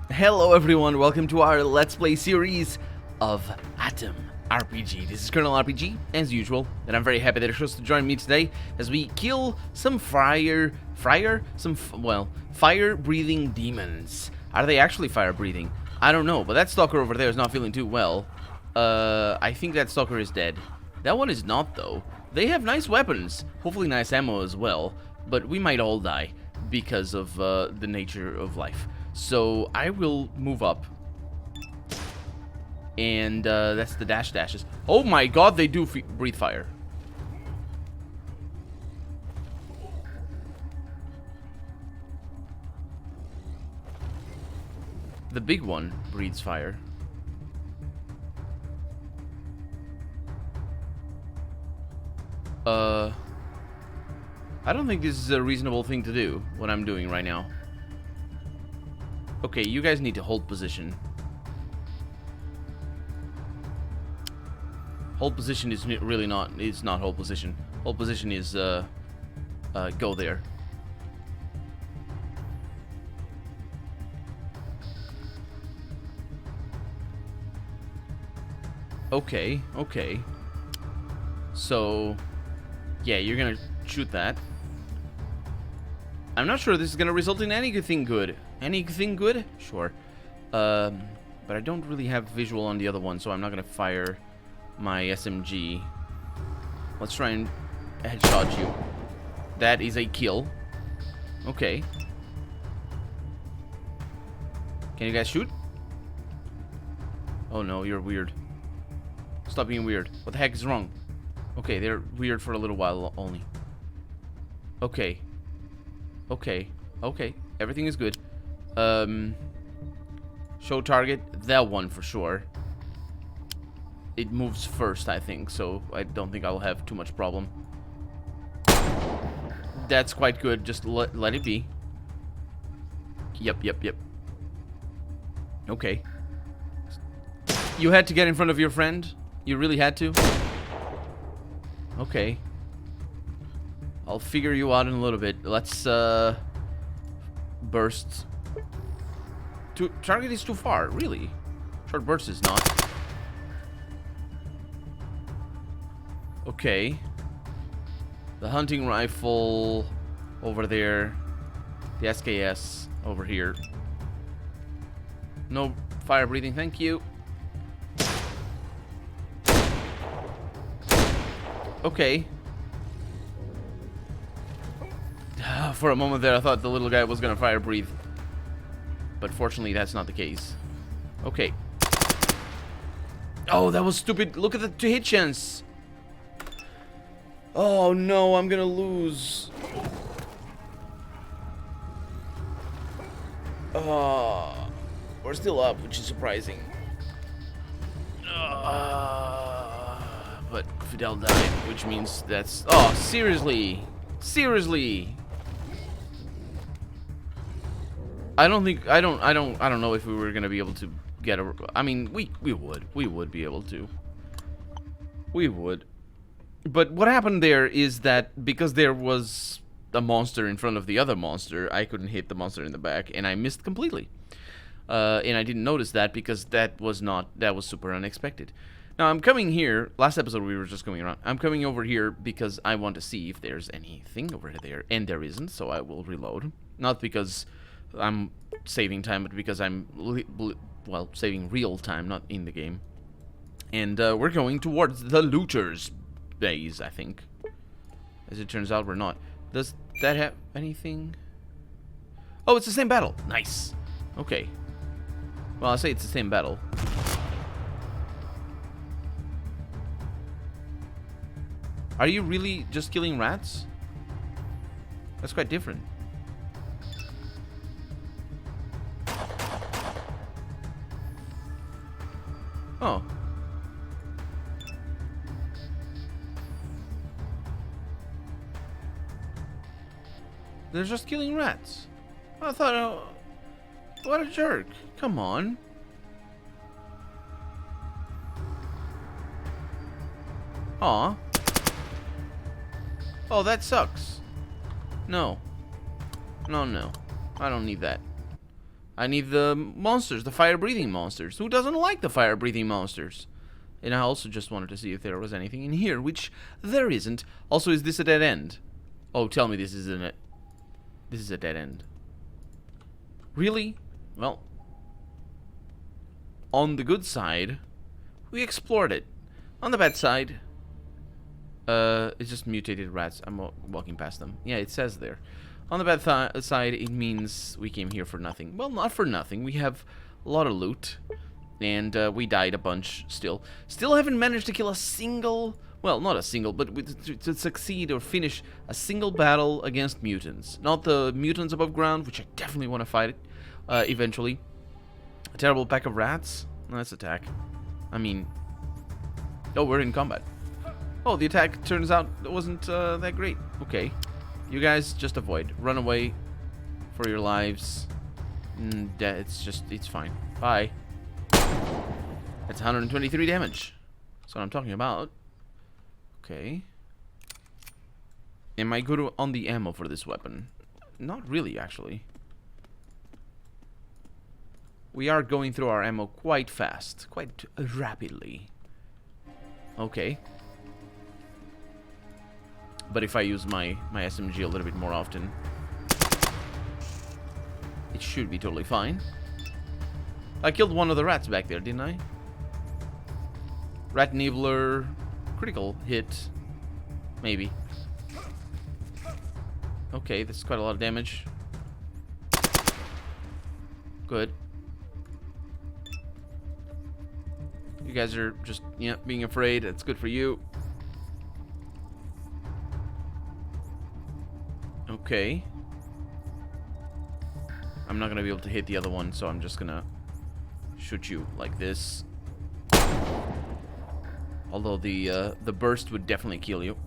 Hello everyone, welcome to our Let's Play series of A.T.O.M RPG. This is Colonel RPG, as usual, and I'm very happy that you're supposed to join me today as we kill some fire-breathing demons. Are they actually fire-breathing? I don't know, but that stalker over there is not feeling too well. I think that stalker is dead. That one is not, though. They have nice weapons, hopefully nice ammo as well, but we might all die because of the nature of life. So I will move up. And that's the dashes. Oh my god, they do breathe fire. The big one breathes fire. I don't think this is a reasonable thing to do, what I'm doing right now. Okay, you guys need to hold position. Hold position is really not, it's not hold position. Hold position is, go there. Okay. So, yeah, you're gonna shoot that. I'm not sure this is gonna result in anything good. Anything good? Sure. But I don't really have visual on the other one, so I'm not gonna fire my SMG. Let's try and headshot you. That is a kill. Okay. Can you guys shoot? Oh no, you're weird. Stop being weird. What the heck is wrong? Okay, they're weird for a little while only. Okay. Everything is good. Show target. That one for sure. It moves first, I think, so I don't think I'll have too much problem. That's quite good. Just let it be. Yep. Okay. You had to get in front of your friend? You really had to? Okay. I'll figure you out in a little bit. Let's, burst. Target is too far, really. Short burst is not. Okay. The hunting rifle over there. The SKS over here. No fire breathing, thank you. Okay. For a moment there, I thought the little guy was gonna fire breathe. But fortunately, that's not the case. Okay. Oh, that was stupid. Look at the hit chance. Oh no, I'm gonna lose. We're still up, which is surprising. But Fidel died, which means that's... Oh, seriously? Seriously? I don't know if we were gonna be able to get a... I mean, we would be able to. We would. But what happened there is that because there was a monster in front of the other monster, I couldn't hit the monster in the back, and I missed completely. And I didn't notice that because that was super unexpected. Now, I'm coming here. Last episode, we were just going around. I'm coming over here because I want to see if there's anything over there, and there isn't, so I will reload. Not because I'm saving time, but because I'm, saving real time, not in the game. And we're going towards the looters base, I think. As it turns out, we're not. Does that have anything? Oh, it's the same battle. Nice. Okay. Well, I say it's the same battle. Are you really just killing rats? That's quite different. Oh. They're just killing rats. I thought, what a jerk. Come on. Aw. Oh, that sucks. No. No. I don't need that. I need the monsters, the fire-breathing monsters. Who doesn't like the fire-breathing monsters? And I also just wanted to see if there was anything in here, which there isn't. Also, is this a dead end? Oh, tell me this isn't it. This is a dead end. Really? Well, on the good side, we explored it. On the bad side, it's just mutated rats. I'm walking past them. Yeah, it says there. On the bad side, it means we came here for nothing. Well, not for nothing. We have a lot of loot. And we died a bunch still. Still haven't managed to kill a single... Well, not a single, but to succeed or finish a single battle against mutants. Not the mutants above ground, which I definitely want to fight eventually. A terrible pack of rats. Let's attack. I mean... Oh, we're in combat. Oh, the attack turns out it wasn't that great. Okay. You guys just avoid. Run away for your lives. It's fine. Bye. That's 123 damage. That's what I'm talking about. Okay. Am I good on the ammo for this weapon? Not really, actually. We are going through our ammo quite fast. Quite rapidly. Okay. But if I use my SMG a little bit more often, it should be totally fine. I killed one of the rats back there, didn't I? Rat Nibbler, critical hit, maybe. Okay, that's quite a lot of damage. Good. You guys are just, yeah, being afraid. That's good for you. Okay. I'm not gonna be able to hit the other one, so I'm just gonna shoot you like this. Although the burst would definitely kill you.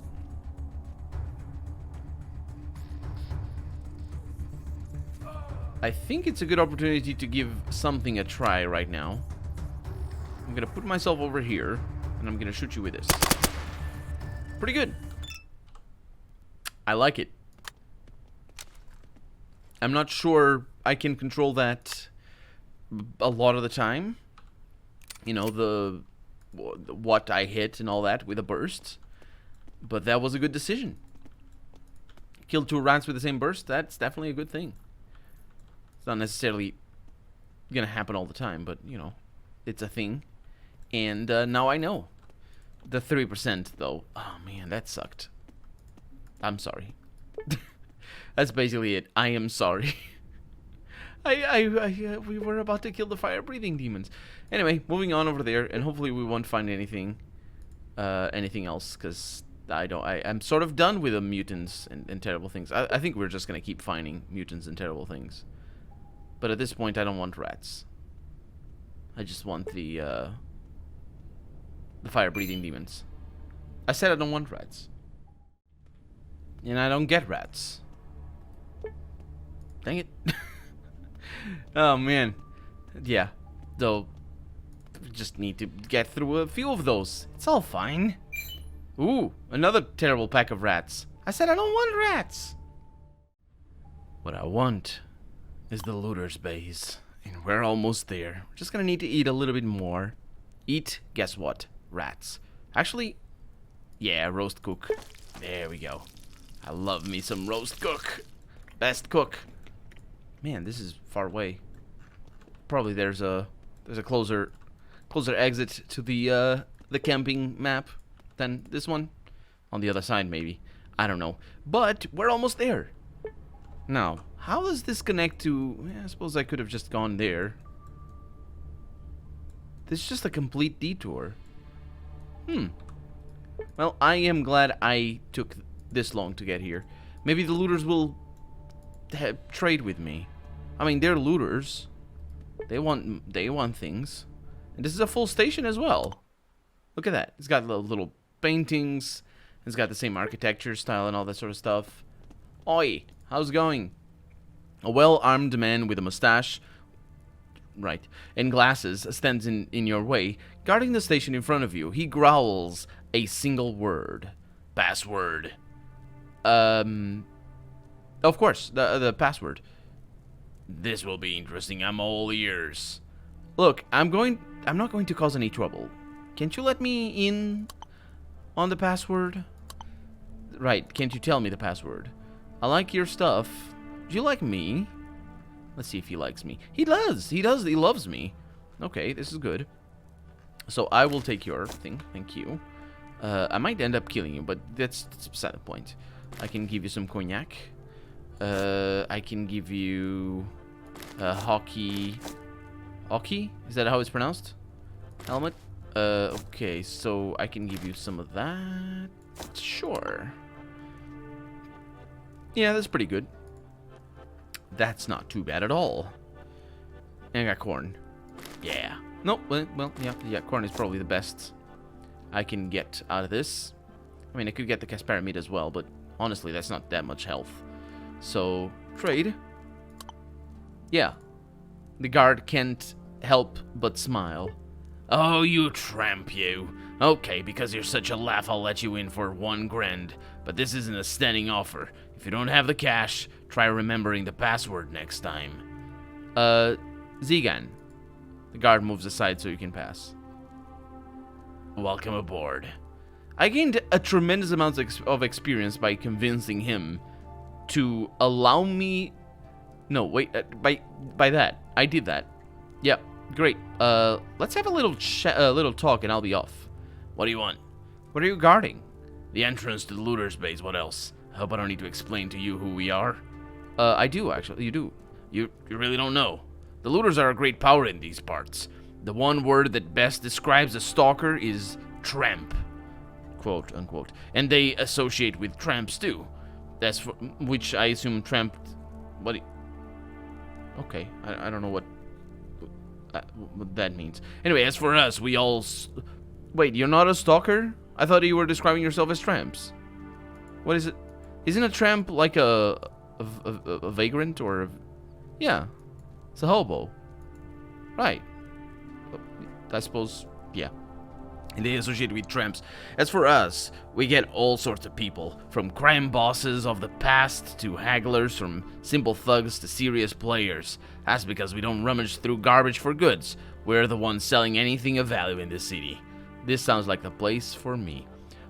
I think it's a good opportunity to give something a try right now. I'm gonna put myself over here, and I'm gonna shoot you with this. Pretty good. I like it. I'm not sure I can control that a lot of the time. You know, what I hit and all that with a burst. But that was a good decision. Kill 2 rats with the same burst, that's definitely a good thing. It's not necessarily gonna happen all the time, but, you know, it's a thing. And now I know. The 3%, though. Oh, man, that sucked. I'm sorry. That's basically it. I am sorry. We were about to kill the fire-breathing demons. Anyway, moving on over there, and hopefully we won't find anything else, because I'm sort of done with the mutants and terrible things. I think we're just gonna keep finding mutants and terrible things. But at this point, I don't want rats. I just want the fire-breathing demons. I said I don't want rats. And I don't get rats. Dang it. Oh, man. Yeah. Though, we just need to get through a few of those. It's all fine. Ooh, another terrible pack of rats. I said I don't want rats. What I want is the looter's base. And we're almost there. We're just gonna need to eat a little bit more. Eat, guess what? Rats. Actually, yeah, roast cook. There we go. I love me some roast cook. Best cook. Man, this is far away. Probably there's a closer exit to the camping map than this one. On the other side, maybe. I don't know. But we're almost there. Now, how does this connect to... I suppose I could have just gone there. This is just a complete detour. Well, I am glad I took this long to get here. Maybe the looters will trade with me. I mean, they're looters. They want things. And this is a full station as well. Look at that. It's got little paintings. It's got the same architecture style and all that sort of stuff. Oi, how's it going? A well-armed man with a mustache, right, and glasses stands in your way, guarding the station in front of you. He growls a single word. Password. Of course, the password. This will be interesting. I'm all ears. Look, I'm not going to cause any trouble. Can't you let me in on the password? Right, can't you tell me the password? I like your stuff. Do you like me? Let's see if he likes me. He does. He loves me. Okay, this is good. So I will take your thing. Thank you. I might end up killing you, but that's beside the point. I can give you some cognac. I can give you hockey. Hockey? Is that how it's pronounced? Helmet? Okay, so I can give you some of that. Sure. Yeah, that's pretty good. That's not too bad at all. And I got corn. Yeah. Nope. Well, yeah, corn is probably the best I can get out of this. I mean, I could get the Caspara meat as well, but honestly, that's not that much health. So, trade. Yeah. The guard can't help but smile. Oh, you tramp, you. Okay, because you're such a laugh, I'll let you in for 1 grand. But this isn't a standing offer. If you don't have the cash, try remembering the password next time. Zigan. The guard moves aside so you can pass. Welcome aboard. I gained a tremendous amount of experience by convincing him to allow me... No, wait, by that. I did that. Yep, great. Let's have a little talk and I'll be off. What do you want? What are you guarding? The entrance to the looter's base, what else? I hope I don't need to explain to you who we are. I do, actually. You do. You really don't know. The looters are a great power in these parts. The one word that best describes a stalker is tramp. Quote, unquote. And they associate with tramps, too. That's for, which I assume tramp... What? Okay, I don't know what that means. Anyway, as for us, we all... Wait, you're not a stalker? I thought you were describing yourself as tramps. What is it? Isn't a tramp like a vagrant or... Yeah, it's a hobo. Right. I suppose, yeah. And they associate with tramps. As for us, we get all sorts of people, from crime bosses of the past to hagglers, from simple thugs to serious players. That's because we don't rummage through garbage for goods. We're the ones selling anything of value in this city. This sounds like the place for me.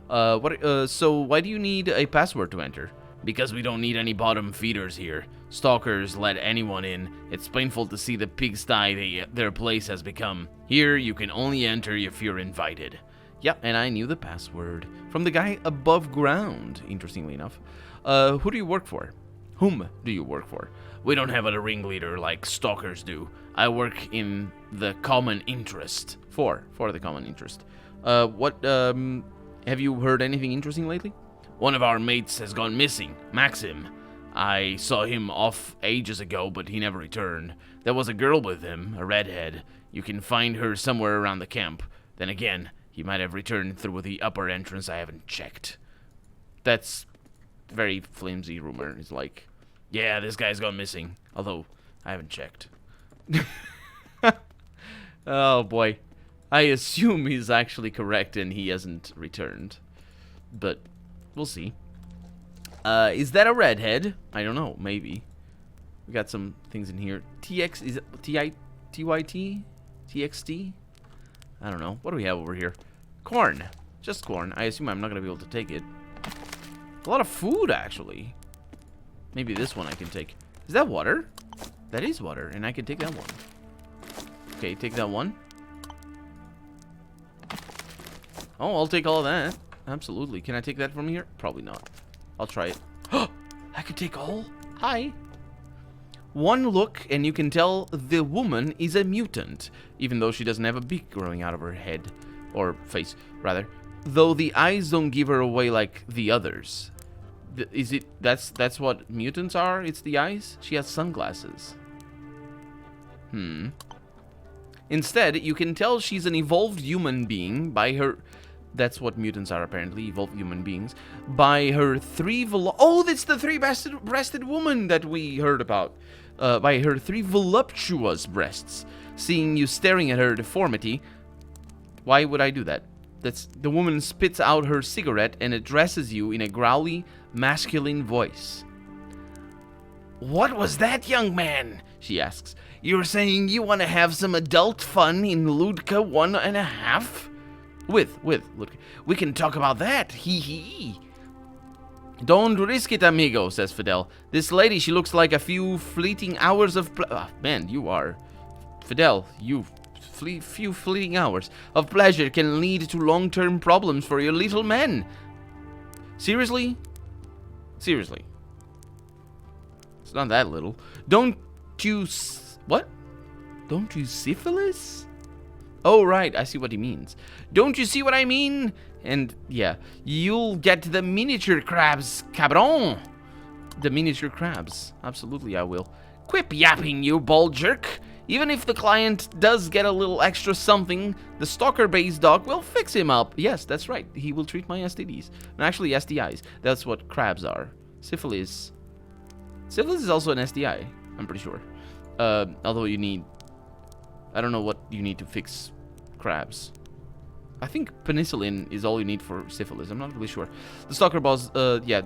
So why do you need a password to enter? Because we don't need any bottom feeders here. Stalkers let anyone in. It's painful to see the pigsty their place has become. Here, you can only enter if you're invited. Yep, and I knew the password. From the guy above ground, interestingly enough. Who do you work for? Whom do you work for? We don't have a ringleader like stalkers do. I work in the common interest. For the common interest. Have you heard anything interesting lately? One of our mates has gone missing, Maxim. I saw him off ages ago, but he never returned. There was a girl with him, a redhead. You can find her somewhere around the camp. Then again, he might have returned through the upper entrance. I haven't checked. That's very flimsy rumor. It's like, yeah, this guy's gone missing. Although, I haven't checked. Oh, boy. I assume he's actually correct and he hasn't returned. But we'll see. Is that a redhead? I don't know. Maybe. We got some things in here. TX, is it TYT? TXT? I don't know. What do we have over here? Corn. Just corn. I assume I'm not going to be able to take it. A lot of food, actually. Maybe this one I can take. Is that water? That is water, and I can take that one. Okay, take that one. Oh, I'll take all of that. Absolutely. Can I take that from here? Probably not. I'll try it. Oh, I could take all? Hi. One look and you can tell the woman is a mutant, even though she doesn't have a beak growing out of her head. Or face, rather. Though the eyes don't give her away like the others. That's what mutants are? It's the eyes? She has sunglasses. Instead, you can tell she's an evolved human being by her... That's what mutants are, apparently, evolved human beings. By her Oh, that's the three-breasted woman that we heard about. By her 3 voluptuous breasts. Seeing you staring at her deformity... Why would I do that? The woman spits out her cigarette and addresses you in a growly, masculine voice. What was that, young man? she asks. You're saying you want to have some adult fun in Ludka 1.5? With Ludka. We can talk about that. Hee hee. Don't risk it, amigo, says Fidel. This lady, she looks like a few fleeting hours of man, you are. Fidel, few fleeting hours of pleasure can lead to long-term problems for your little men. Seriously? Seriously. It's not that little. Don't you... What? Don't you syphilis? Oh, right. I see what he means. Don't you see what I mean? And, yeah. You'll get the miniature crabs, cabron. The miniature crabs. Absolutely, I will. Quip yapping, you bald jerk. Even if the client does get a little extra something, the stalker-based dog will fix him up. Yes, that's right. He will treat my STDs. And actually, STIs. That's what crabs are. Syphilis. Syphilis is also an STI, I'm pretty sure. Although you need... I don't know what you need to fix crabs. I think penicillin is all you need for syphilis. I'm not really sure. The stalker boss, yeah,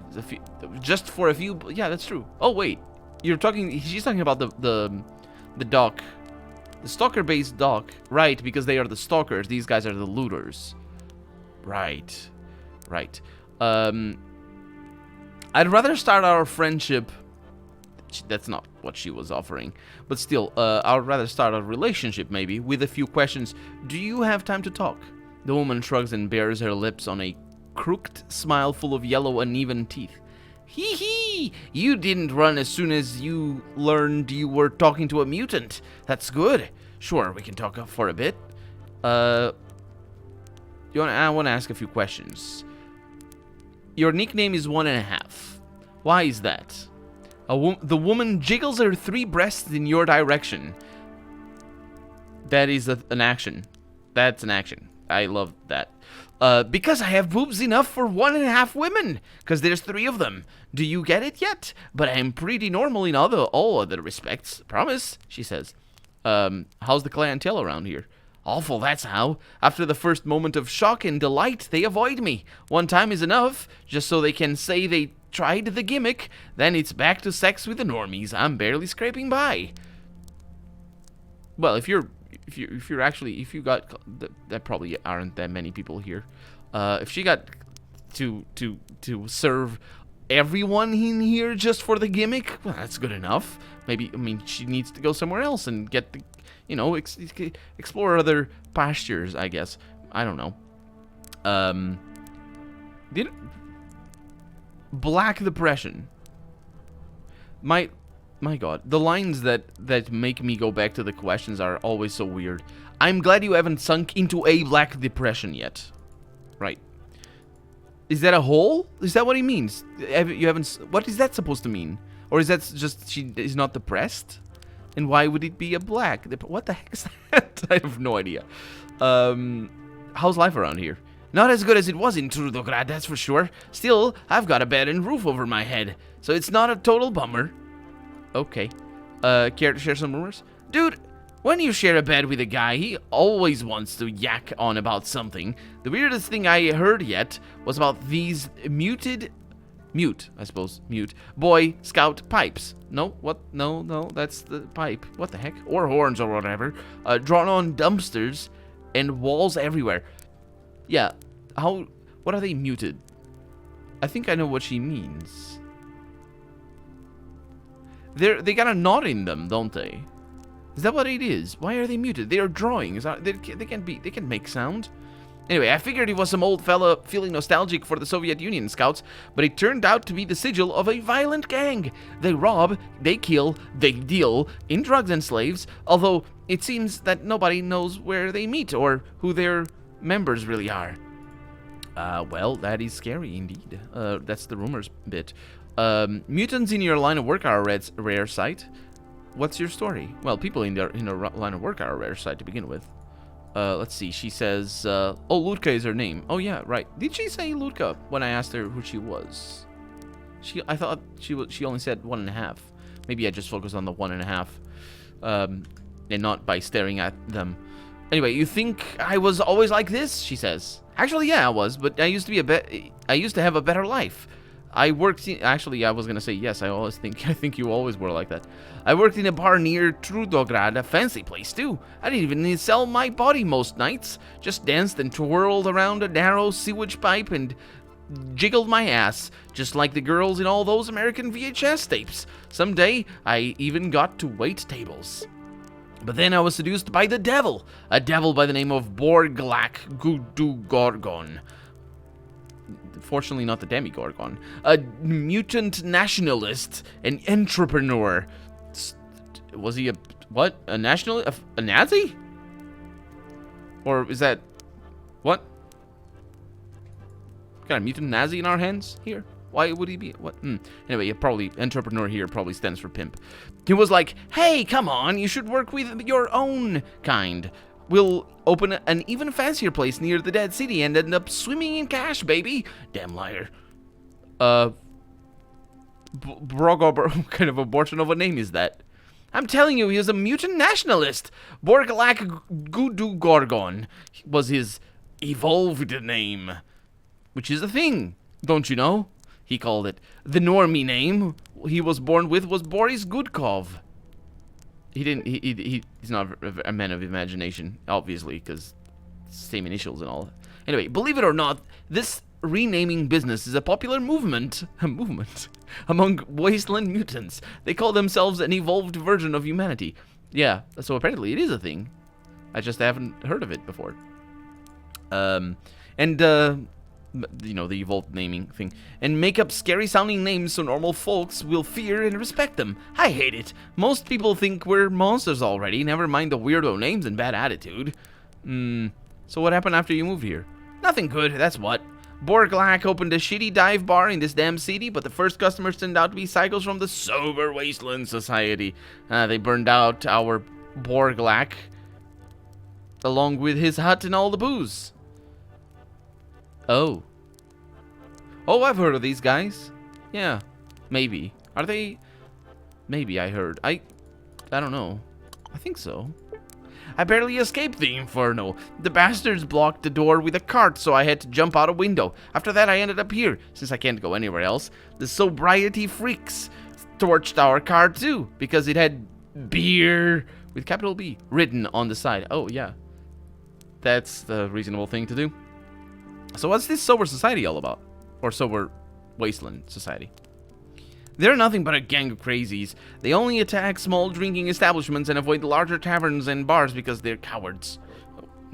just for a few... Yeah, that's true. Oh, wait. You're talking... She's talking about the doc. The stalker-based doc. Right, because they are the stalkers. These guys are the looters. Right. Right. I'd rather start our friendship... That's not what she was offering. But still, I'd rather start a relationship, maybe, with a few questions. Do you have time to talk? The woman shrugs and bares her lips on a crooked smile full of yellow, uneven teeth. Hee hee! You didn't run as soon as you learned you were talking to a mutant. That's good. Sure, we can talk for a bit. I want to ask a few questions. Your nickname is 1.5. Why is that? The woman jiggles her 3 breasts in your direction. That is an action. That's an action. I love that. Because I have boobs enough for 1.5 women. Because there's 3 of them. Do you get it yet? But I am pretty normal in all other respects. Promise, she says. How's the clientele around here? Awful, that's how. After the first moment of shock and delight, they avoid me. One time is enough, just so they can say they tried the gimmick. Then it's back to sex with the normies. I'm barely scraping by. Well, if you got, that probably aren't that many people here. If she got to serve everyone in here just for the gimmick, well, that's good enough. Maybe, I mean, she needs to go somewhere else and get the, you know, explore other pastures, I guess. I don't know. Black Depression. My God, the lines that make me go back to the questions are always so weird. I'm glad you haven't sunk into a Black Depression yet. Right. Is that a hole? Is that what he means? You haven't... What is that supposed to mean? Or is that just she is not depressed? And why would it be a black? What the heck is that? I have no idea. How's life around here? Not as good as it was in Trudograd, that's for sure. Still, I've got a bed and roof over my head, so it's not a total bummer. Okay. Care to share some rumors? Dude, when you share a bed with a guy, he always wants to yak on about something. The weirdest thing I heard yet was about these mute Boy Scout pipes. No, what? No, that's the pipe. What the heck? Or horns or whatever. Drawn on dumpsters and walls everywhere. Yeah, what are they muted? I think I know what she means. They got a knot in them, don't they? Is that what it is? Why are they muted? They are drawings. They can make sound. Anyway, I figured he was some old fella feeling nostalgic for the Soviet Union scouts, but it turned out to be the sigil of a violent gang. They rob, they kill, they deal in drugs and slaves, although it seems that nobody knows where they meet or who their members really are. Well, that is scary indeed. That's the rumors bit. Mutants in your line of work are a rare sight. What's your story? Well, people in their line of work are a rare sight to begin with. Let's see. She says, oh, Ludka is her name. Oh, yeah, right. Did she say Ludka when I asked her who she was? I thought she only said 1.5. Maybe I just focused on the 1.5, and not by staring at them. Anyway, you think I was always like this? She says. Actually, yeah, I was, but I used to have a better life. I worked in, actually, I was gonna say yes. I think you always were like that. I worked in a bar near Trudograd, a fancy place too. I didn't even need to sell my body most nights. Just danced and twirled around a narrow sewage pipe and jiggled my ass, just like the girls in all those American VHS tapes. Someday, I even got to wait tables. But then I was seduced by the devil, a devil by the name of Borglak Gudugorgon. Fortunately, not the Demigorgon. A mutant nationalist, an entrepreneur. Was he a what? A national? A Nazi? Or is that what? Got a mutant Nazi in our hands here? Why would he be? What? Anyway, probably entrepreneur here probably stands for pimp. He was like, "Hey, come on, you should work with your own kind. We'll open an even fancier place near the Dead City and end up swimming in cash, baby." Damn liar. What kind of abortion of a name is that? I'm telling you, he was a mutant nationalist. Borgalak Gudugorgon was his evolved name, which is a thing, don't you know? He called it. The normie name he was born with was Boris Gudkov. He's not a man of imagination, obviously, because same initials and all. Anyway, believe it or not, this renaming business is a popular movement among wasteland mutants. They call themselves an evolved version of humanity. Yeah, so apparently it is a thing. I just haven't heard of it before. You know, the evolved naming thing. And make up scary sounding names so normal folks will fear and respect them. I hate it. Most people think we're monsters already, never mind the weirdo names and bad attitude. So what happened after you moved here? Nothing good, that's what. Borglak opened a shitty dive bar in this damn city, but the first customers turned out to be cycles from the Sober Wasteland Society. They burned out our Borglak, along with his hut and all the booze. Oh, I've heard of these guys. Yeah, maybe. Are they? Maybe I heard. I don't know. I think so. I barely escaped the inferno. The bastards blocked the door with a cart, so I had to jump out a window. After that, I ended up here, since I can't go anywhere else. The sobriety freaks torched our car too, because it had beer, with capital B, written on the side. Oh, yeah. That's the reasonable thing to do. So what's this Sober Society all about? Or Sober Wasteland Society? They're nothing but a gang of crazies. They only attack small drinking establishments and avoid larger taverns and bars because they're cowards.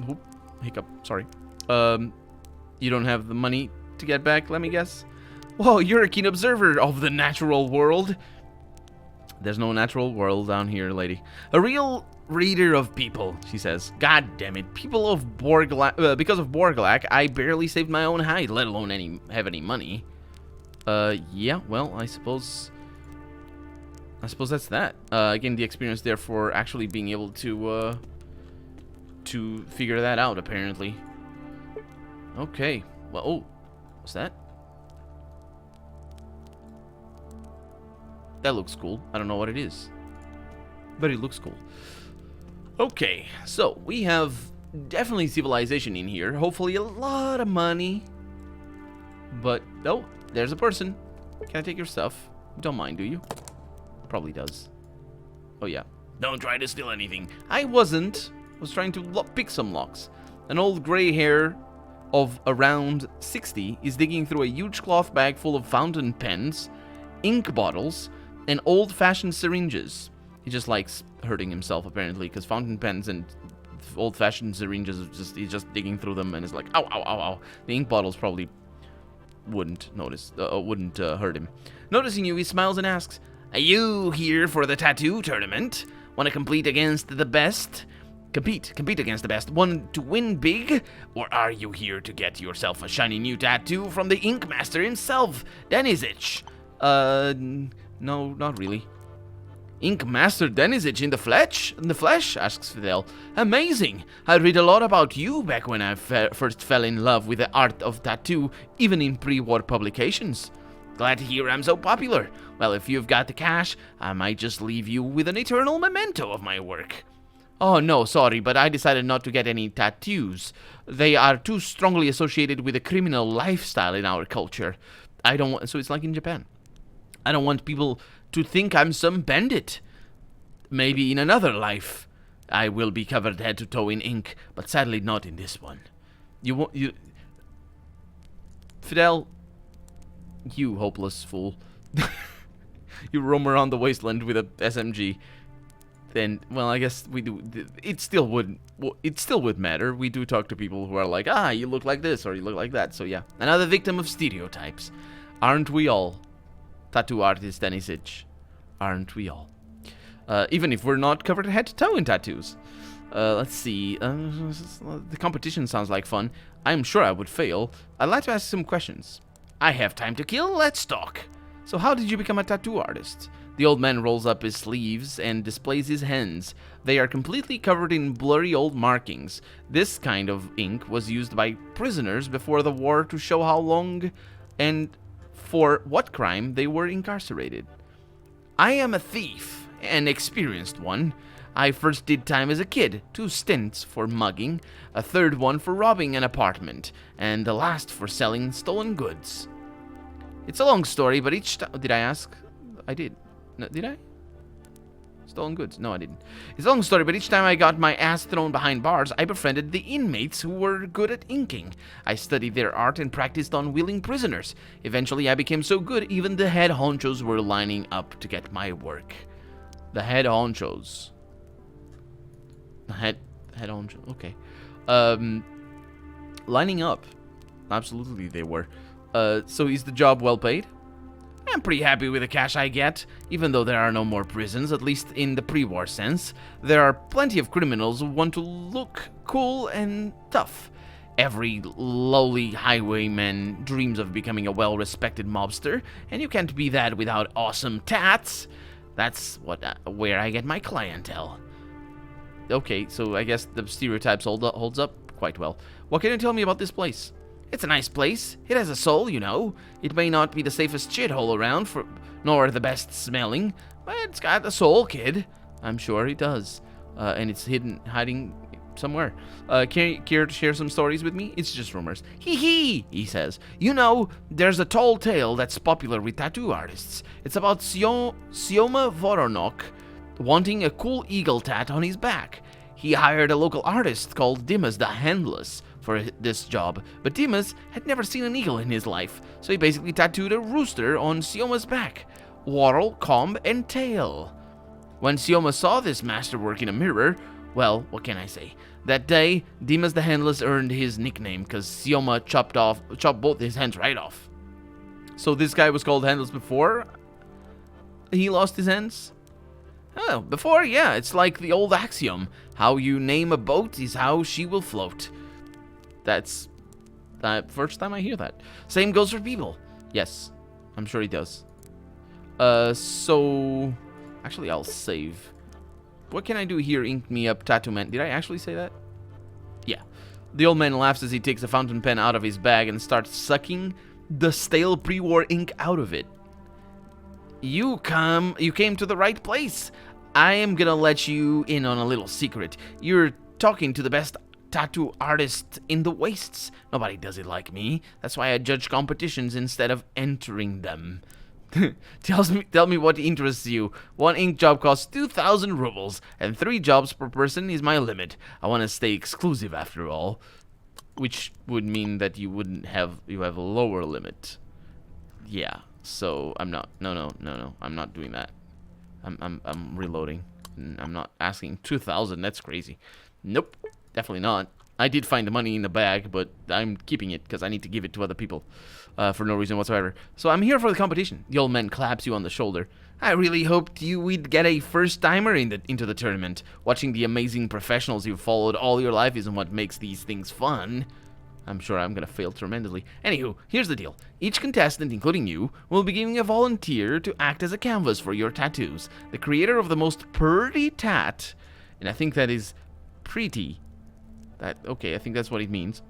Oh, hiccup, sorry. You don't have the money to get back, let me guess? Whoa, you're a keen observer of the natural world. There's no natural world down here, lady. A real reader of people, she says. God damn it. People of Borglak, because of Borglak, I barely saved my own hide, let alone have any money. Yeah, well, I suppose that's that. Again, the experience there for actually being able to figure that out, apparently. Okay. Well, oh, what's that? That looks cool. I don't know what it is, but it looks cool. Okay, so we have definitely civilization in here. Hopefully a lot of money. But, oh, there's a person. Can I take your stuff? Don't mind, do you? Probably does. Oh, yeah. Don't try to steal anything. I wasn't. I was trying to pick some locks. An old gray hair of around 60 is digging through a huge cloth bag full of fountain pens, ink bottles, and old-fashioned syringes. He just likes hurting himself, apparently, because fountain pens and old-fashioned syringes, he's just digging through them, and it's like, ow, ow, ow, ow. The ink bottles probably wouldn't hurt him. Noticing you, he smiles and asks, "Are you here for the tattoo tournament? Want to compete against the best? Compete against the best. Want to win big? Or are you here to get yourself a shiny new tattoo from the ink master himself, Denizich?" No, not really. Ink Master Denizich in the flesh? Asks Fidel. Amazing! I read a lot about you back when I first fell in love with the art of tattoo, even in pre-war publications. Glad to hear I'm so popular. Well, if you've got the cash, I might just leave you with an eternal memento of my work. Oh, no, sorry, but I decided not to get any tattoos. They are too strongly associated with a criminal lifestyle in our culture. I don't want... So it's like in Japan. I don't want people to think I'm some bandit. Maybe in another life, I will be covered head to toe in ink, but sadly not in this one. Fidel, you hopeless fool. You roam around the wasteland with a SMG. Then, well, I guess we do. It still would matter. We do talk to people who are like, you look like this or you look like that. So yeah, another victim of stereotypes. Aren't we all? Tattoo artist Anisich. Aren't we all? Even if we're not covered head to toe in tattoos. Let's see. The competition sounds like fun. I'm sure I would fail. I'd like to ask some questions. I have time to kill. Let's talk. So how did you become a tattoo artist? The old man rolls up his sleeves and displays his hands. They are completely covered in blurry old markings. This kind of ink was used by prisoners before the war to show how long and for what crime they were incarcerated. I am a thief, an experienced one. I first did time as a kid, 2 stints for mugging, a 3rd one for robbing an apartment, and the last for selling stolen goods. It's a long story, but each time... Did I ask? I did. No, did I? Stolen goods? No, I didn't. It's a long story, but each time I got my ass thrown behind bars, I befriended the inmates who were good at inking. I studied their art and practiced on willing prisoners. Eventually, I became so good, even the head honchos were lining up to get my work. The head honchos. The head honchos. Okay. Lining up. Absolutely, they were. So is the job well paid? I'm pretty happy with the cash I get, even though there are no more prisons, at least in the pre-war sense. There are plenty of criminals who want to look cool and tough. Every lowly highwayman dreams of becoming a well-respected mobster, and you can't be that without awesome tats. That's where I get my clientele. Okay, so I guess the stereotypes holds up quite well. What can you tell me about this place? It's a nice place. It has a soul, you know. It may not be the safest shithole around, nor the best smelling, but it's got a soul, kid. I'm sure it does. And it's hiding somewhere. Care to share some stories with me? It's just rumors. Hee, he says. You know, there's a tall tale that's popular with tattoo artists. It's about Sioma Voronok wanting a cool eagle tat on his back. He hired a local artist called Dimas the Handless for this job, but Dimas had never seen an eagle in his life, so he basically tattooed a rooster on Sioma's back, wattle, comb, and tail. When Sioma saw this masterwork in a mirror, well, what can I say? That day, Dimas the Handless earned his nickname because Sioma chopped both his hands right off. So this guy was called Handless before he lost his hands? Oh, before? Yeah, it's like the old axiom. How you name a boat is how she will float. That's the first time I hear that. Same goes for people. Yes, I'm sure he does. So... Actually, I'll save. What can I do here? Ink me up, tattoo man. Did I actually say that? Yeah. The old man laughs as he takes a fountain pen out of his bag and starts sucking the stale pre-war ink out of it. You came to the right place. I am gonna let you in on a little secret. You're talking to the best tattoo artist in the wastes. Nobody does it like me. That's why I judge competitions instead of entering them. Tell me what interests you. 1 ink job costs 2,000 rubles, and 3 jobs per person is my limit. I want to stay exclusive after all, which would mean that you have a lower limit. Yeah. So I'm not. No. I'm not doing that. I'm reloading. I'm not asking 2,000. That's crazy. Nope. Definitely not. I did find the money in the bag, but I'm keeping it because I need to give it to other people for no reason whatsoever. So I'm here for the competition. The old man claps you on the shoulder. I really hoped we'd get a first-timer into the tournament. Watching the amazing professionals you've followed all your life isn't what makes these things fun. I'm sure I'm going to fail tremendously. Anywho, here's the deal. Each contestant, including you, will be giving a volunteer to act as a canvas for your tattoos. The creator of the most pretty tat, and I think that is pretty. Okay, I think that's what it means.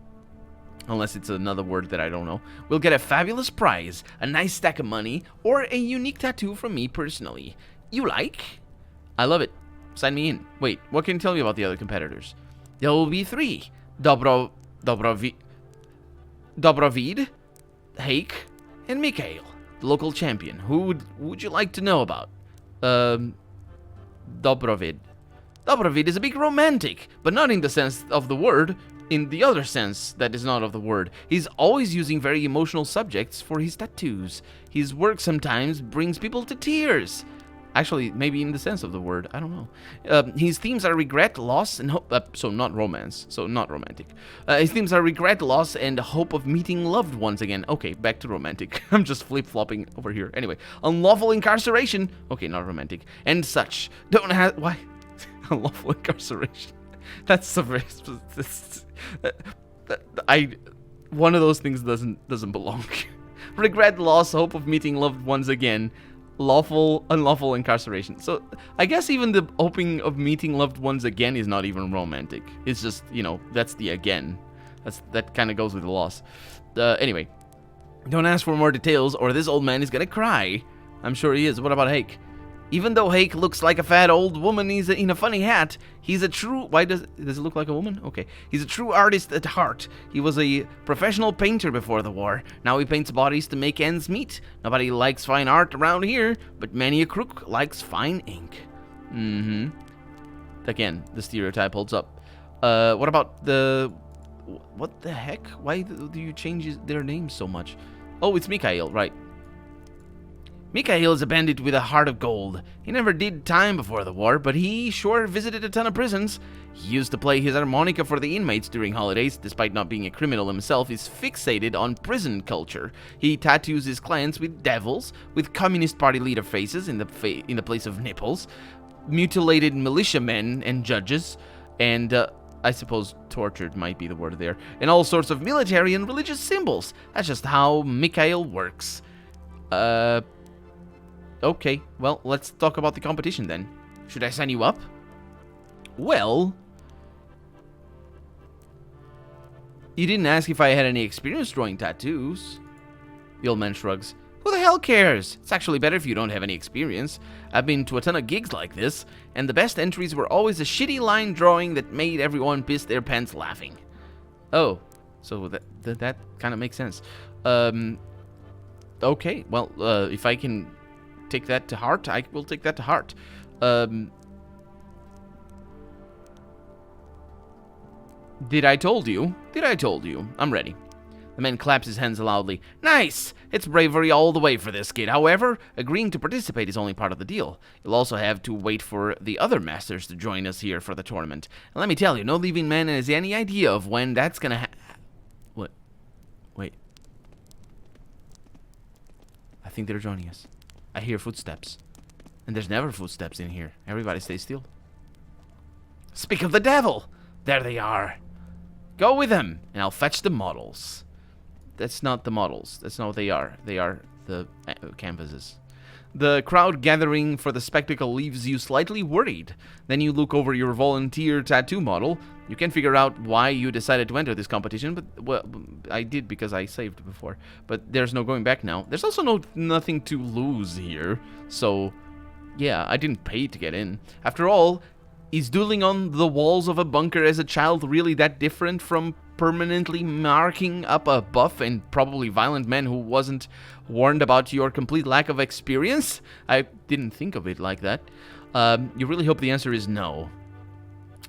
Unless it's another word that I don't know. We'll get a fabulous prize, a nice stack of money, or a unique tattoo from me personally. You like? I love it. Sign me in. Wait, what can you tell me about the other competitors? There will be 3. Dobrovid, Hake, and Mikhail, the local champion. Who would you like to know about? Dobrovid. Dobrovid is a big romantic, but not in the sense of the word, in the other sense that is not of the word. He's always using very emotional subjects for his tattoos. His work sometimes brings people to tears. Actually, maybe in the sense of the word, I don't know. His themes are regret, loss, and hope. So not romance, so not romantic. His themes are regret, loss, and hope of meeting loved ones again. Okay, back to romantic. I'm just flip-flopping over here. Anyway, unlawful incarceration. Okay, not romantic. And such. Don't have... Why? Unlawful incarceration. That's so very... One of those things doesn't belong. Regret, loss, hope of meeting loved ones again. Unlawful incarceration. So I guess even the hoping of meeting loved ones again is not even romantic. It's just, you know, that's the again. That kind of goes with the loss. Anyway, don't ask for more details or this old man is gonna cry. I'm sure he is. What about Hake? Even though Hake looks like a fat old woman he's in a funny hat, he's a true... Why does it look like a woman? Okay. He's a true artist at heart. He was a professional painter before the war. Now he paints bodies to make ends meet. Nobody likes fine art around here, but many a crook likes fine ink. Again, the stereotype holds up. What about the... What the heck? Why do you change their names so much? Oh, it's Mikhail, right. Mikhail is a bandit with a heart of gold. He never did time before the war, but he sure visited a ton of prisons. He used to play his harmonica for the inmates during holidays. Despite not being a criminal himself, he's fixated on prison culture. He tattoos his clients with devils, with Communist Party leader faces in the place of nipples, mutilated militiamen and judges, and I suppose tortured might be the word there, and all sorts of military and religious symbols. That's just how Mikhail works. Okay, well, let's talk about the competition then. Should I sign you up? Well... You didn't ask if I had any experience drawing tattoos. The old man shrugs. Who the hell cares? It's actually better if you don't have any experience. I've been to a ton of gigs like this, and the best entries were always a shitty line drawing that made everyone piss their pants laughing. Oh, so that kind of makes sense. Okay, well, if I can... take that to heart, I will take that to heart. Did I told you? Did I told you? I'm ready. The man claps his hands loudly. Nice! It's bravery all the way for this kid. However, agreeing to participate is only part of the deal. You'll also have to wait for the other masters to join us here for the tournament. And let me tell you, no living man has any idea of when that's gonna What? Wait. I think they're joining us. I hear footsteps. And there's never footsteps in here. Everybody stay still. Speak of the devil! There they are. Go with them, and I'll fetch the models. That's not the models. That's not what they are. They are the canvases. The crowd gathering for the spectacle leaves you slightly worried. Then you look over your volunteer tattoo model. You can figure out why you decided to enter this competition, but well, I did because I saved before. But there's no going back now. There's also nothing to lose here. So, yeah, I didn't pay to get in. After all, is doodling on the walls of a bunker as a child really that different from permanently marking up a buff and probably violent man who wasn't warned about your complete lack of experience? I didn't think of it like that. You really hope the answer is no.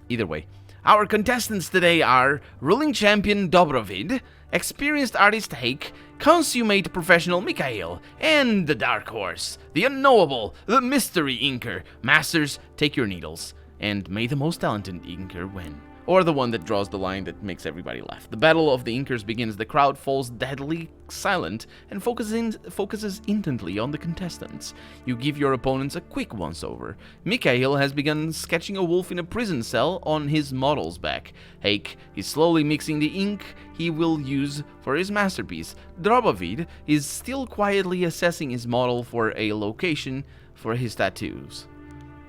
Either way. Our contestants today are ruling champion Dobrovid, experienced artist Hake, consummate professional Mikhail, and the dark horse, the unknowable, the mystery inker. Masters, take your needles, and may the most talented inker win. Or the one that draws the line that makes everybody laugh. The battle of the inkers begins. The crowd falls deadly silent and focuses intently on the contestants. You give your opponents a quick once-over. Mikhail has begun sketching a wolf in a prison cell on his model's back. Hake is slowly mixing the ink he will use for his masterpiece. Drobovid is still quietly assessing his model for a location for his tattoos.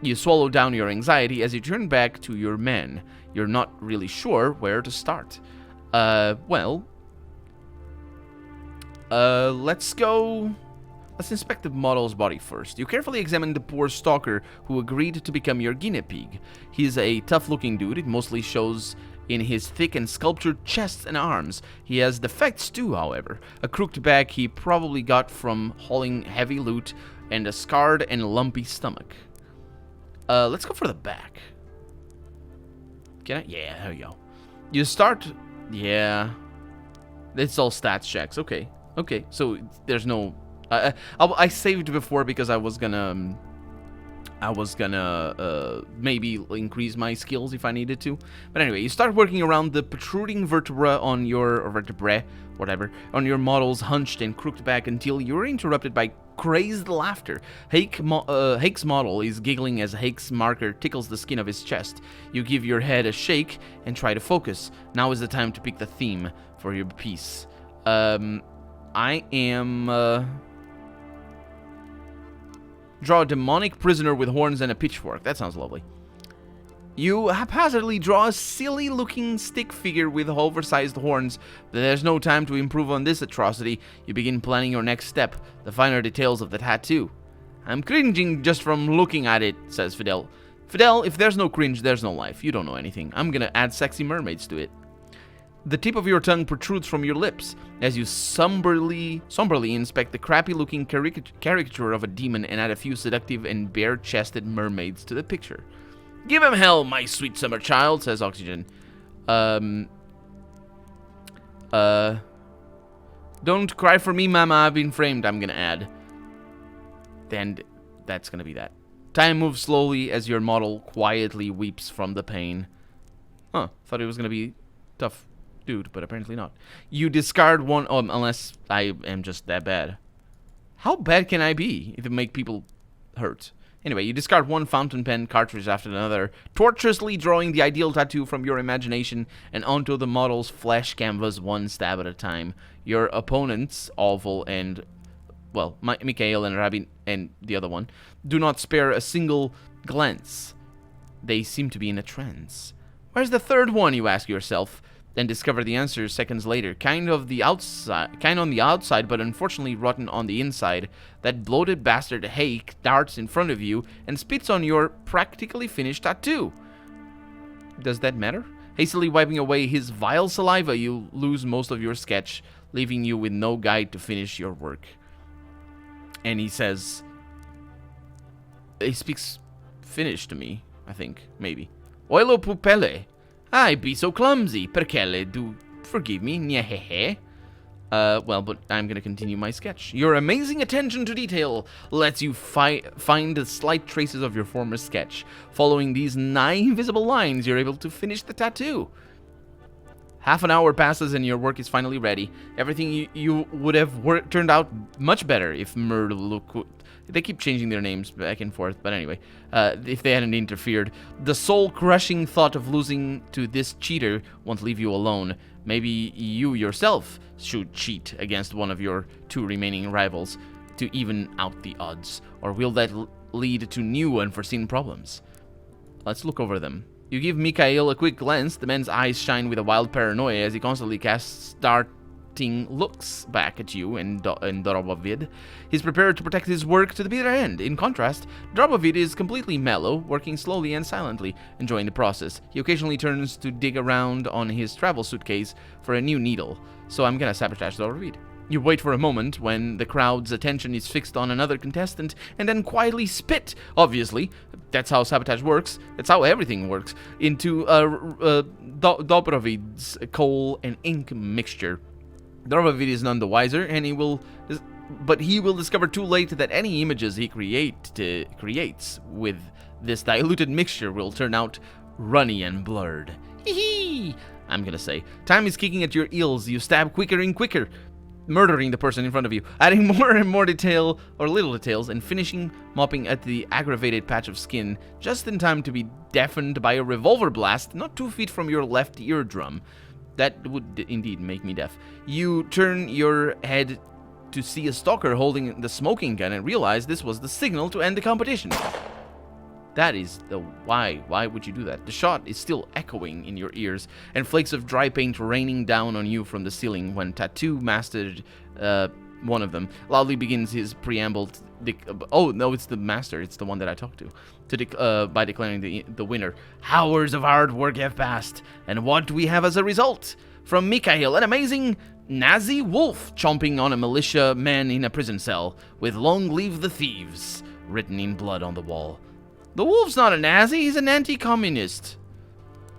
You swallow down your anxiety as you turn back to your men. You're not really sure where to start. Let's go... Let's inspect the model's body first. You carefully examine the poor stalker who agreed to become your guinea pig. He's a tough-looking dude. It mostly shows in his thick and sculptured chest and arms. He has defects too, however. A crooked back he probably got from hauling heavy loot, and a scarred and lumpy stomach. Let's go for the back. Can I? Yeah, there you go. You start... Yeah. It's all stats checks. Okay. Okay, so there's no... I saved before because I was gonna maybe increase my skills if I needed to. But anyway, you start working around the protruding vertebra on your... or vertebrae, whatever, on your model's hunched and crooked back until you're interrupted by crazed laughter. Hake's model is giggling as Hake's marker tickles the skin of his chest. You give your head a shake and try to focus. Now is the time to pick the theme for your piece. I am... Draw a demonic prisoner with horns and a pitchfork. That sounds lovely. You haphazardly draw a silly-looking stick figure with oversized horns, but there's no time to improve on this atrocity. You begin planning your next step, the finer details of the tattoo. I'm cringing just from looking at it, says Fidel. Fidel, if there's no cringe, there's no life. You don't know anything. I'm gonna add sexy mermaids to it. The tip of your tongue protrudes from your lips as you somberly inspect the crappy-looking caricature of a demon and add a few seductive and bare-chested mermaids to the picture. Give him hell, my sweet summer child, says Oxygen. Don't cry for me, mama, I've been framed, I'm gonna add. Then that's gonna be that. Time moves slowly as your model quietly weeps from the pain. Huh, thought it was gonna be tough. Dude, but apparently not. You discard one... unless I am just that bad. How bad can I be if it make people hurt? Anyway, you discard one fountain pen cartridge after another, tortuously drawing the ideal tattoo from your imagination and onto the model's flesh canvas one stab at a time. Your opponents, Awful and... well, Mikhail and Rabin and the other one, do not spare a single glance. They seem to be in a trance. Where's the third one, you ask yourself? Then discover the answer seconds later. Kind on the outside, but unfortunately rotten on the inside. That bloated bastard Hake darts in front of you and spits on your practically finished tattoo. Does that matter? Hastily wiping away his vile saliva, you lose most of your sketch, leaving you with no guide to finish your work. And he says... he speaks Finnish to me, I think, maybe. Oilo pupele. I be so clumsy, perkele do forgive me, nyehehe. Well, but I'm gonna continue my sketch. Your amazing attention to detail lets you find the slight traces of your former sketch. Following these nigh visible lines, you're able to finish the tattoo. Half an hour passes and your work is finally ready. Everything you would have turned out much better if Murlook... They keep changing their names back and forth, but anyway, if they hadn't interfered. The soul-crushing thought of losing to this cheater won't leave you alone. Maybe you yourself should cheat against one of your two remaining rivals to even out the odds. Or will that lead to new unforeseen problems? Let's look over them. You give Mikhail a quick glance. The man's eyes shine with a wild paranoia as he constantly casts darting looks back at you and Dorobovid. He's prepared to protect his work to the bitter end. In contrast, Dorobovid is completely mellow, working slowly and silently, enjoying the process. He occasionally turns to dig around on his travel suitcase for a new needle. So I'm gonna sabotage Dorobovid. You wait for a moment when the crowd's attention is fixed on another contestant and then quietly spit, obviously, that's how sabotage works, that's how everything works, into Dobrovid's coal and ink mixture. Dobrovid is none the wiser, and he will discover too late that any images he creates with this diluted mixture will turn out runny and blurred. Hee hee! I'm gonna say. Time is kicking at your heels. You stab quicker and quicker, murdering the person in front of you, adding more and more detail or little details, and finishing mopping at the aggravated patch of skin just in time to be deafened by a revolver blast not 2 feet from your left eardrum. That would indeed make me deaf. You turn your head to see a stalker holding the smoking gun and realize this was the signal to end the competition. That is the why. Why would you do that? The shot is still echoing in your ears, and flakes of dry paint raining down on you from the ceiling when tattoo master one of them, loudly begins his preamble. Oh no, it's the master. It's the one that I talked to. By declaring the winner. Hours of hard work have passed, and what do we have as a result? From Mikhail, an amazing Nazi wolf chomping on a militia man in a prison cell, with "Long live the thieves" written in blood on the wall. The wolf's not a Nazi, he's an anti-communist.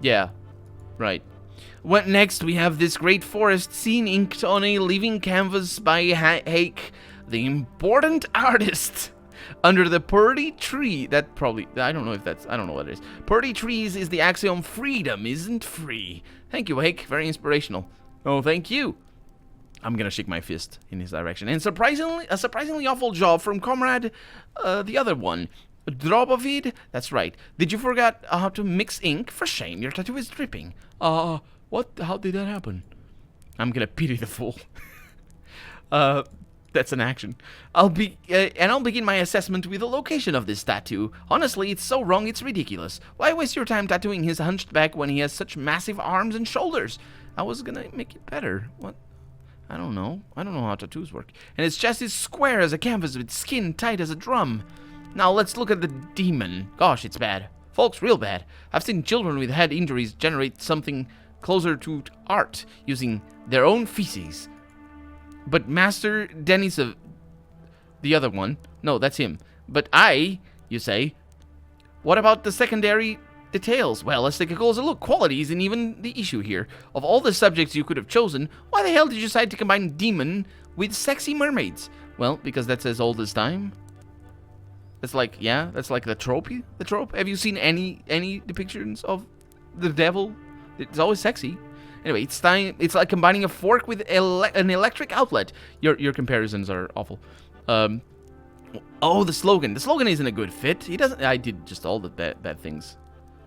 Yeah, right. What next? We have this great forest scene inked on a living canvas by Hake, the important artist. Under the purdy tree, that probably, I don't know what it is. Purdy trees is the axiom freedom isn't free. Thank you, Hake, very inspirational. Oh, thank you. I'm gonna shake my fist in his direction. And a surprisingly awful job from comrade, the other one. Drobovid? That's right. Did you forget how to mix ink? For shame, your tattoo is dripping. What? How did that happen? I'm gonna pity the fool. That's an action. I'll begin my assessment with the location of this tattoo. Honestly, it's so wrong, it's ridiculous. Why waste your time tattooing his hunched back when he has such massive arms and shoulders? I was gonna make it better. What? I don't know. I don't know how tattoos work. And his chest is square as a canvas with skin tight as a drum. Now let's look at the demon. Gosh, it's bad. Folks, real bad. I've seen children with head injuries generate something closer to art using their own feces. But Master Denisov, the other one, no, that's him. But you say, what about the secondary details? Well, let's take a closer look. Quality isn't even the issue here. Of all the subjects you could have chosen, why the hell did you decide to combine demon with sexy mermaids? Well, because that's as old as time. That's like, yeah, that's like the trope. Have you seen any depictions of the devil? It's always sexy. Anyway, it's like combining a fork with an electric outlet. Your comparisons are awful. Oh, the slogan. The slogan isn't a good fit. I did just all the bad things.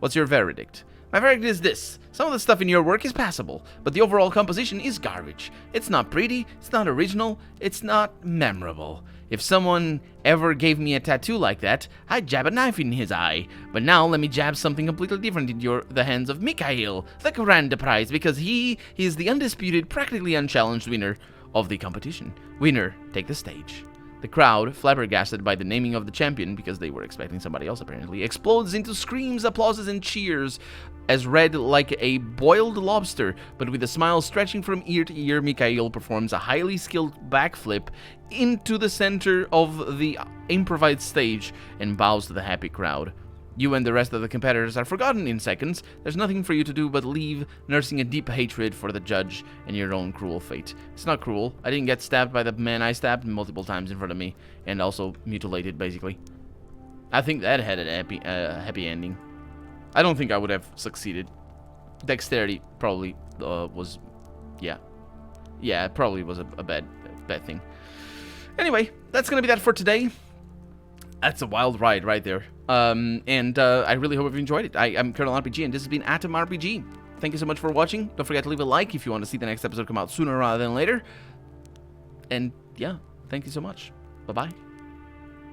What's your verdict? My verdict is this. Some of the stuff in your work is passable, but the overall composition is garbage. It's not pretty, it's not original, it's not memorable. If someone ever gave me a tattoo like that, I'd jab a knife in his eye. But now let me jab something completely different in the hands of Mikhail, the grand prize, because he is the undisputed, practically unchallenged winner of the competition. Winner, take the stage. The crowd, flabbergasted by the naming of the champion, because they were expecting somebody else apparently, explodes into screams, applauses, and cheers. As red like a boiled lobster, but with a smile stretching from ear to ear, Mikhail performs a highly skilled backflip into the center of the improvised stage and bows to the happy crowd. You and the rest of the competitors are forgotten in seconds. There's nothing for you to do but leave, nursing a deep hatred for the judge and your own cruel fate. It's not cruel. I didn't get stabbed by the man I stabbed multiple times in front of me, and also mutilated, basically. I think that had a happy ending. I don't think I would have succeeded. Dexterity probably was, yeah. Yeah, it probably was a bad thing. Anyway, that's gonna be that for today. That's a wild ride right there. I really hope you've enjoyed it. I'm Colonel RPG, and this has been Atom RPG. Thank you so much for watching. Don't forget to leave a like if you want to see the next episode come out sooner rather than later. And yeah, thank you so much. Bye-bye.